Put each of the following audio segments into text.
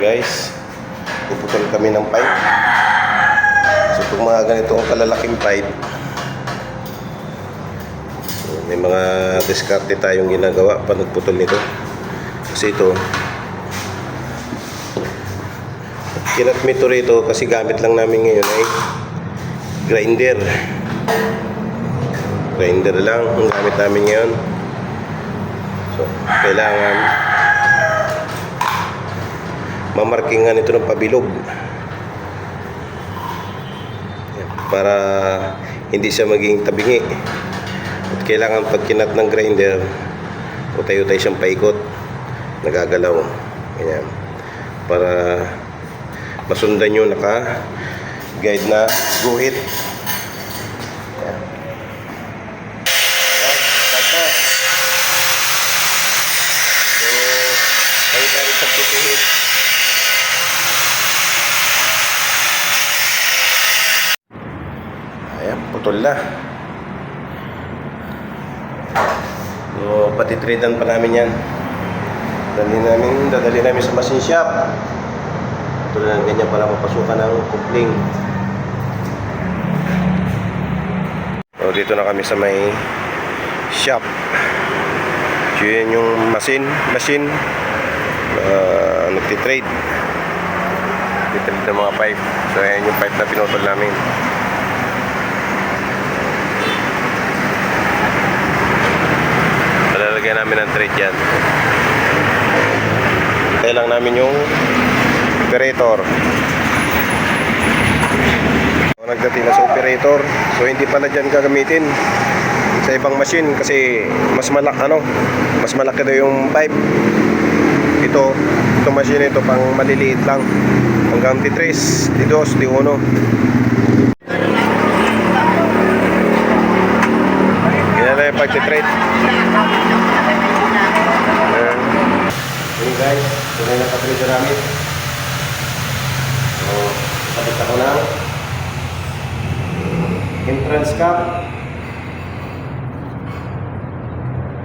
guys, puputol kami ng pipe. So itong mga ganitong kalalaking pipe, may mga diskarte tayong ginagawa pa nagputol nito. Kasi ito, kinatmit to rito kasi gamit lang namin ngayon ay grinder. Grinder lang ang gamit namin ngayon. So kailangan mamarkingan ito ng pabilog para hindi siya maging tabingi. At kailangan pag kinat ng grinder, utay-utay siyang paikot, nagagalaw. Ganyan. Para masundan yung naka-guide na guhit. Ayan. So, tayo tayo sa pituhit. Ayan, putol na. So, patitridan pa namin yan. Dadali namin sa machine shop. Tulad ng ganyan para mapasukan ng kupling. So, dito na kami sa may shop. So, yun yung machine nagtitrade ng mga pipe. So, yan yung pipe na pinutol namin. Lalagyan namin ng thread yan. Kaya lang namin yung operator. Nagdating na sa operator. So hindi pala dyan gagamitin sa ibang machine kasi mas malaki daw yung pipe. Itong machine ito pang maliliit lang. Hanggang T3, T2, T1. Yan na yung pag-T-trade. Hey guys, ito na yung nakatrade namin. So, sabit ako ng entrance cap.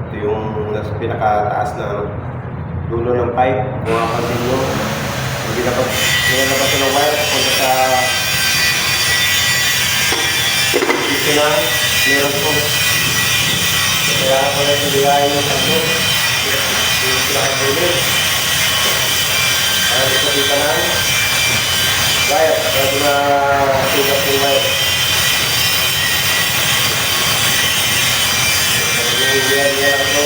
Ito yung nasa pinakataas na dulo ng pipe. Mga continue. Hindi na pa ito ng wire. Punta sa dito na meron ko. Kaya ako na silihain yung kanto. Yung pinaka-trailer. Kaya dito dito na wire. Kaya ito na sugat yung wire. Yan ako.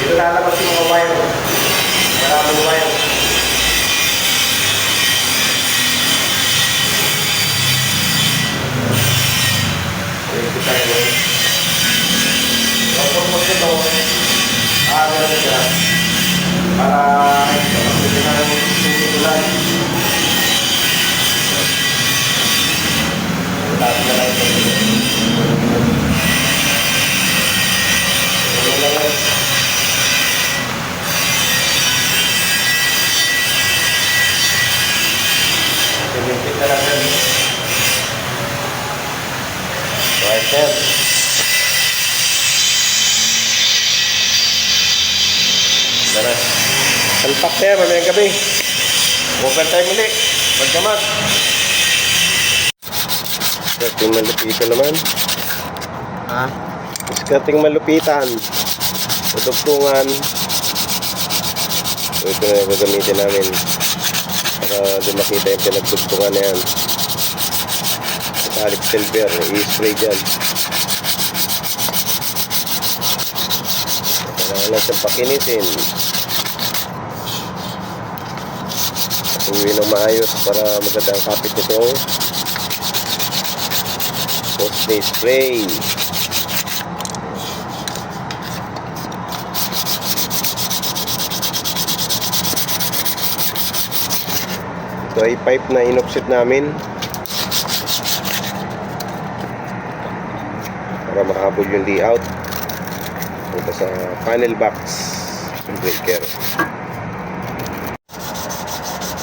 Dito lalabas yung mga wire. Maraming wire. Dito tayo. Ang purpose nito, gano'n siya. Para kapag na ng tutulan. Tapos na lang ito. Kita lang yan. Right there. Tara. Salpak na yan, mamayang gabi. Overtime ulit. Magdamag. Skating malupitan naman. Ha? Skating malupitan. Tutugtungan. So ito na yung gagamitin namin. Para di makita yung pinagtugtungan na yan. Metallic silver, i-spray dyan. Kailangan lang siyang pakinisin. Uwi ng maayos para maganda ang kapit nito. Tapos may spray. Ito ay pipe na in-offset namin para makahabol yung layout punta sa panel box ng breaker.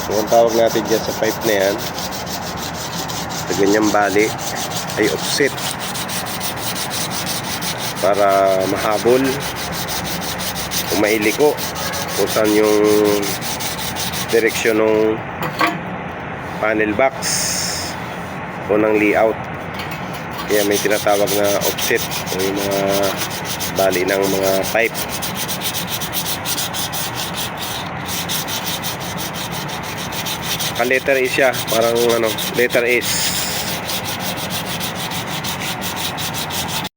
So ang tawag natin dyan sa pipe na yan, sa ganyang bali ay offset para mahabol o mailiko kung saan yung direksyon ng panel box o ng layout. Kaya may tinatawag na offset o yung mga bali ng mga pipe. Letter A siya, parang letter S.